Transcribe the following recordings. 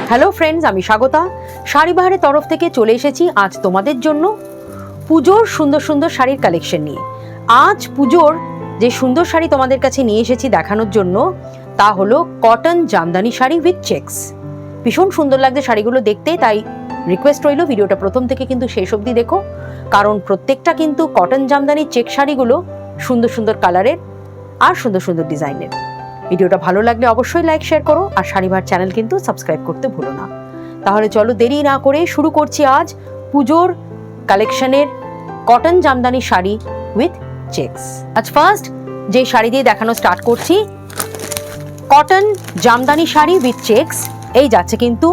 Hello friends, আমি স্বাগতা। শাড়িবাহারের তরফ থেকে চলে এসেছি আজ তোমাদের জন্য পুজোর সুন্দর সুন্দর শাড়ির কালেকশন নিয়ে। আজ পুজোর যে সুন্দর শাড়ি তোমাদের কাছে নিয়ে এসেছি দেখানোর জন্য, তা হলো cotton Jamdani sari with checks. ভীষণ সুন্দর লাগছে শাড়িগুলো দেখতে, তাই রিকোয়েস্ট রইল ভিডিওটা প্রথম থেকে কিন্তু শেষ অবধি দেখো, কারণ প্রত্যেকটা কিন্তু কটন জামদানি চেক শাড়িগুলো সুন্দর সুন্দর কালারের আর সুন্দর সুন্দর ডিজাইনের। ভিডিওটা ভালো লাগলে অবশ্যই লাইক শেয়ার করো, আর শাড়িবাহার চ্যানেল কিন্তু সাবস্ক্রাইব করতে ভুলো না। তাহলে চলো দেরি না করে শুরু করছি আজ পুজোর কালেকশনের cotton Jamdani sari with checks. আজ ফার্স্ট যে শাড়ি দিয়ে দেখানো স্টার্ট করছি, cotton Jamdani sari with checks. এই যাচ্ছে কিন্তু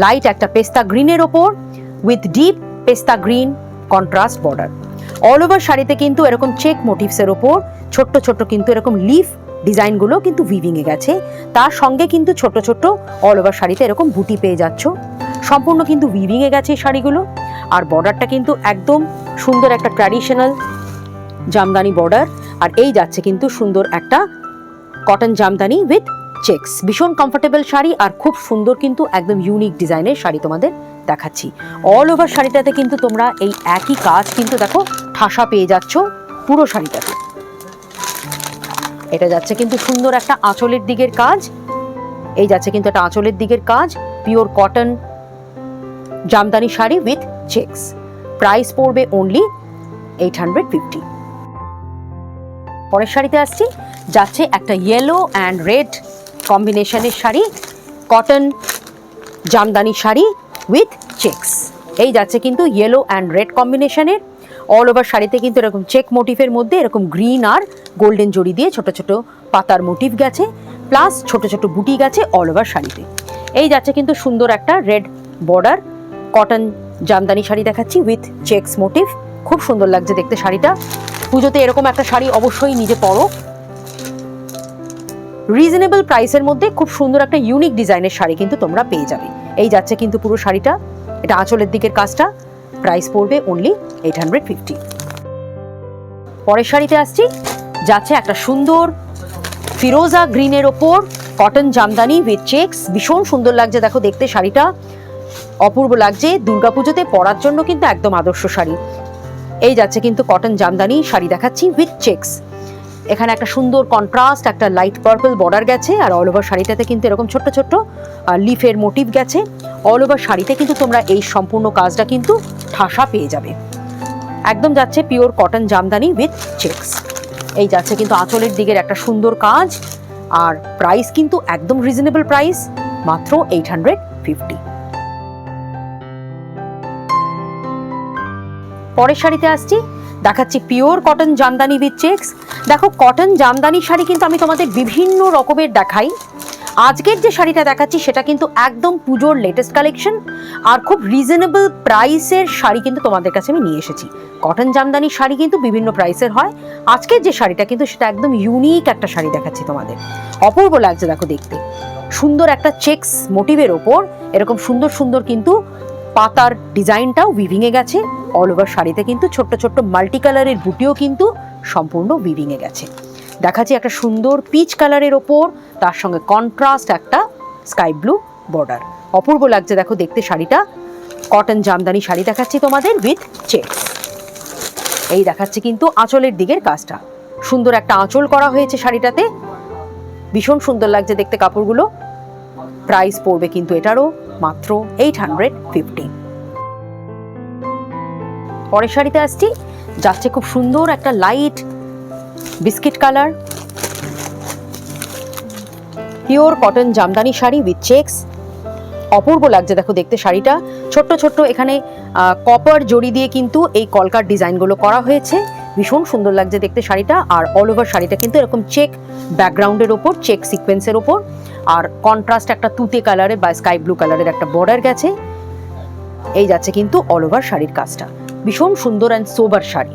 লাইট একটা পেস্তা গ্রিনের ওপর উইথ ডিপ পেস্তা green contrast border. All over শাড়িতে কিন্তু এরকম চেক মোটিভসের ওপর ছোট্ট ছোট্ট কিন্তু এরকম লিফ ডিজাইনগুলো কিন্তু উইভিংয়ে গেছে। তার সঙ্গে কিন্তু ছোট্ট ছোট্ট অল ওভার শাড়িতে এরকম বুটি পেয়ে যাচ্ছ। সম্পূর্ণ কিন্তু উইভিংয়ে গেছে এই শাড়িগুলো। আর বর্ডারটা কিন্তু একদম সুন্দর একটা ট্র্যাডিশনাল জামদানি বর্ডার। আর এই যাচ্ছে কিন্তু সুন্দর একটা কটন জামদানি উইথ চেকস। ভীষণ কমফোর্টেবল শাড়ি আর খুব সুন্দর কিন্তু একদম ইউনিক ডিজাইনের শাড়ি তোমাদের দেখাচ্ছি। অল ওভার শাড়িটাতে কিন্তু তোমরা এই একই কাজ কিন্তু দেখো ঠাসা পেয়ে যাচ্ছ পুরো শাড়িটাতে। এটা যাচ্ছে কিন্তু সুন্দর একটা আঁচলের দিকের কাজ। এই যাচ্ছে কিন্তু একটা আঁচলের দিকের কাজ, pure cotton Jamdani sari with checks. Price পড়বে অনলি 850। পরের শাড়িতে আসছি, যাচ্ছে একটা ইয়েলো অ্যান্ড রেড কম্বিনেশনের sari, cotton Jamdani sari with checks. এই যাচ্ছে কিন্তু ইয়েলো অ্যান্ড রেড কম্বিনেশনের। অল ওভার শাড়িতে কিন্তু এরকম চেক মোটিভের মধ্যে এরকম গ্রিন আর গোল্ডেন জড়ি দিয়ে ছোট ছোট পাতার মোটিভ গেছে, প্লাস ছোট ছোট বুটি গেছে অল ওভার শাড়িতে। এই যাচ্ছে কিন্তু সুন্দর একটা red border cotton Jamdani sari দেখাচ্ছি উইথ চেকস মোটিভ। খুব সুন্দর লাগছে দেখতে শাড়িটা। পুজোতে এরকম একটা শাড়ি অবশ্যই নিজে পরো। রিজনেবল প্রাইসের মধ্যে খুব সুন্দর একটা ইউনিক ডিজাইনের শাড়ি কিন্তু তোমরা পেয়ে যাবে। এই যাচ্ছে কিন্তু পুরো শাড়িটা, এটা আঁচলের দিকের কাজটা। প্রাইস পড়বে অনলি 850। পরের শাড়িতে আসছি, যাচ্ছে একটা সুন্দর ফিরোজা গ্রিনের ওপর কটন জামদানি উইথ চেকস। ভীষণ সুন্দর লাগছে দেখো দেখতে শাড়িটা, অপূর্ব লাগছে। দুর্গাপুজোতে পরার জন্য কিন্তু একদম আদর্শ শাড়ি। এই যাচ্ছে কিন্তু কটন জামদানি শাড়ি দেখাচ্ছি উইথ চেকস। এখানে একটা সুন্দর কন্ট্রাস্ট একটা লাইট পার্পল বর্ডার গেছে, আর অল ওভার শাড়িটাতে কিন্তু এরকম ছোট্ট ছোট্ট লিফের মোটিভ গেছে। অল ওভার শাড়িতে কিন্তু তোমরা এই সম্পূর্ণ কাজটা কিন্তু ঠাসা পেয়ে যাবে। একদম যাচ্ছে pure cotton Jamdani with checks. এই যাচ্ছে কিন্তু আঁচলের দিকের একটা সুন্দর কাজ, আর প্রাইস কিন্তু একদম রিজনেবল প্রাইস, মাত্র 850। পরের শাড়িতে আসছি, দেখাচ্ছি pure cotton Jamdani with checks. দেখো কটন জামদানি শাড়ি কিন্তু আমি তোমাদের বিভিন্ন রকমের দেখাই। আজকের যে শাড়িটা দেখাচ্ছি সেটা কিন্তু একদম পুজোর লেটেস্ট কালেকশন, আর খুব রিজনেবল প্রাইসের শাড়ি কিন্তু তোমাদের কাছে আমি নিয়ে এসেছি। কটন জামদানি শাড়ি কিন্তু বিভিন্ন প্রাইসের হয়। আজকের যে শাড়িটা কিন্তু সেটা একদম ইউনিক একটা শাড়ি দেখাচ্ছি তোমাদের। অপূর্ব লাগছে দেখো দেখতে। সুন্দর একটা চেকস মোটিভের ওপর এরকম সুন্দর সুন্দর কিন্তু পাতার ডিজাইনটাও উইভিংয়ে গেছে। অল ওভার শাড়িতে কিন্তু ছোট্ট ছোট্ট মাল্টি কালারের বুটিও কিন্তু সম্পূর্ণ উইভিংয়ে গেছে। দেখাচ্ছি একটা সুন্দর পিচ কালারের ওপর, তার সঙ্গে কন্ট্রাস্ট একটা স্কাই ব্লু বর্ডার। অপূর্ব লাগছে দেখো দেখতে শাড়িটা। কটন জামদানি শাড়ি দেখাচ্ছি তোমাদের উইথ চেকস। এই দেখাচ্ছি কিন্তু আঁচলের দিকের কাজটা, সুন্দর একটা আঁচল করা হয়েছে শাড়িটাতে। ভীষণ সুন্দর লাগছে দেখতে কাপড়গুলো। প্রাইস পড়বে কিন্তু এটারও মাত্র 850। পরের শাড়িতে আসছি, যাচ্ছে খুব সুন্দর একটা light biscuit colour pure cotton Jamdani sari with checks. অপূর্ব লাগছে দেখো দেখতে শাড়িটা। ছোট্ট ছোট্ট এখানে কপার জড়ি দিয়ে কিন্তু এই কলকার ডিজাইনগুলো করা হয়েছে। ভীষণ সুন্দর লাগছে দেখতে শাড়িটা। আর অল ওভার শাড়িটা কিন্তু এরকম চেক ব্যাকগ্রাউন্ডের ওপর, চেক সিকোয়েন্সের ওপর, আর কন্ট্রাস্ট একটা তুতে কালারের বা স্কাই ব্লু কালারের একটা বর্ডার গেছে। এই যাচ্ছে কিন্তু অল ওভার শাড়ির কাজটা। ভীষণ সুন্দর and sober sari,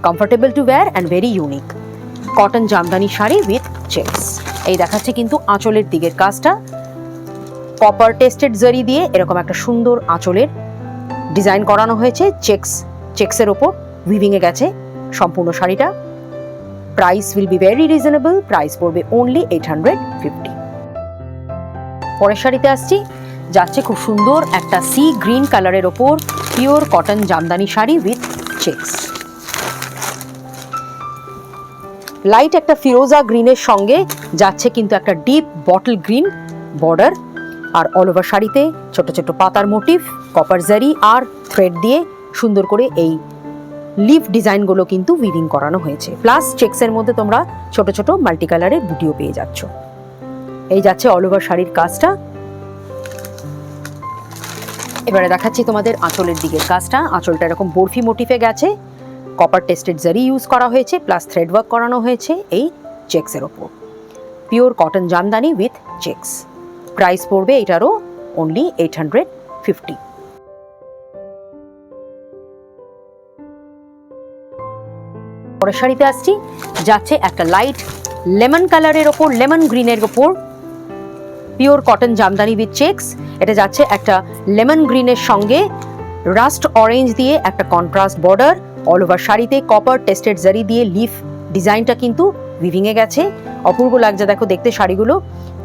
comfortable to wear and very unique. Cotton Jamdani sari with checks. এই দেখাচ্ছে কিন্তু আঁচলের দিকের কাজটা, কপার টেস্টেড জারি দিয়ে এরকম একটা সুন্দর আঁচলের ডিজাইন করানো হয়েছে চেকস চেক্সের ওপর উইভিংয়ে গেছে সম্পূর্ণ শাড়িটা। Price will be very reasonable, price পড়বে অনলি 850। পরের শাড়িতে আসছি, যাচ্ছে খুব সুন্দর একটা সি গ্রিন কালারের ওপর pure cotton Jamdani sari with checks. Light একটা ফিরোজা গ্রিনের সঙ্গে যাচ্ছে কিন্তু একটা ডিপ বটল গ্রিন বর্ডার, আর অল ওভার শাড়িতে ছোট ছোট পাতার মোটিভ, কপার জারি আর থ্রেড দিয়ে সুন্দর করে এই লিফ ডিজাইনগুলো কিন্তু উইভিং করানো হয়েছে। প্লাস চেক্সের মধ্যে তোমরা ছোট ছোট মাল্টি কালারের বুটিও পেয়ে যাচ্ছ। এই যাচ্ছে অল ওভার শাড়ির কাজটা। এবারে দেখাচ্ছি তোমাদের আঁচলের দিকের কাজটা। আঁচলটা এরকম বরফি মোটিফে গেছে, কপার টেস্টেড জারি ইউজ করা হয়েছে, প্লাস থ্রেড ওয়ার্ক করানো হয়েছে এই চেক্সের ওপর। Pure cotton Jamdani with checks. Price পড়বে এটারও অনলি 850। পরের শাড়িতে আসছি, যাচ্ছে একটা লাইট লেমন কালারের ওপর, লেমন গ্রিনের ওপর pure cotton Jamdani with checks. এটা যাচ্ছে একটা লেমন গ্রিনের সঙ্গে রাস্ট অরেঞ্জ দিয়ে একটা কন্ট্রাস্ট বর্ডার, অল ওভার শাড়িতে কপার টেস্টেড জারি দিয়ে লিফ ডিজাইনটা কিন্তু উইভিংয়ে গেছে। অপূর্ব লাগছে দেখো দেখতে শাড়িগুলো,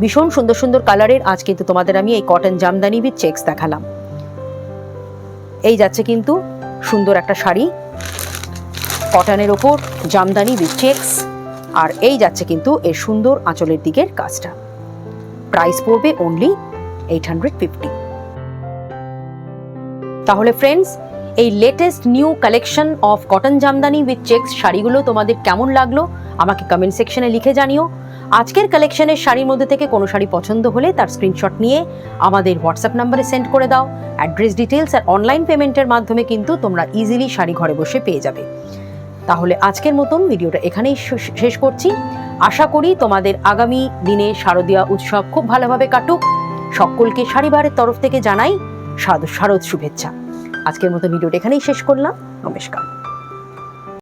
ভীষণ সুন্দর সুন্দর কালারের। আজ কিন্তু তোমাদের আমি এই কটন জামদানি উইথ চেক্স দেখালাম। এই যাচ্ছে কিন্তু সুন্দর একটা শাড়ি কটনের ওপর জামদানি উইথ চেক্স, আর এই যাচ্ছে কিন্তু এর সুন্দর আঁচলের দিকের কাজটা। প্রাইস পড়বে অনলি 850। তাহলে ফ্রেন্ডস, এই latest new collection of cotton Jamdani with checks শাড়িগুলো তোমাদের কেমন লাগলো আমাকে কমেন্ট সেকশনে লিখে জানিও। আজকের কালেকশনের শাড়ির মধ্যে থেকে কোনো শাড়ি পছন্দ হলে তার স্ক্রিনশট নিয়ে আমাদের হোয়াটসঅ্যাপ নাম্বারে সেন্ড করে দাও। অ্যাড্রেস ডিটেলস আর অনলাইন পেমেন্টের মাধ্যমে কিন্তু তোমরা ইজিলি শাড়ি ঘরে বসে পেয়ে যাবে। তাহলে আজকের মতন ভিডিওটা এখানেই শেষ করছি। আশা করি তোমাদের আগামী দিনে শারদীয়া উৎসব খুব ভালোভাবে কাটুক। সকলকে শাড়িবারের তরফ থেকে জানাই শারদ শুভেচ্ছা। আজকের মতো ভিডিওটা এখানেই শেষ করলাম। নমস্কার।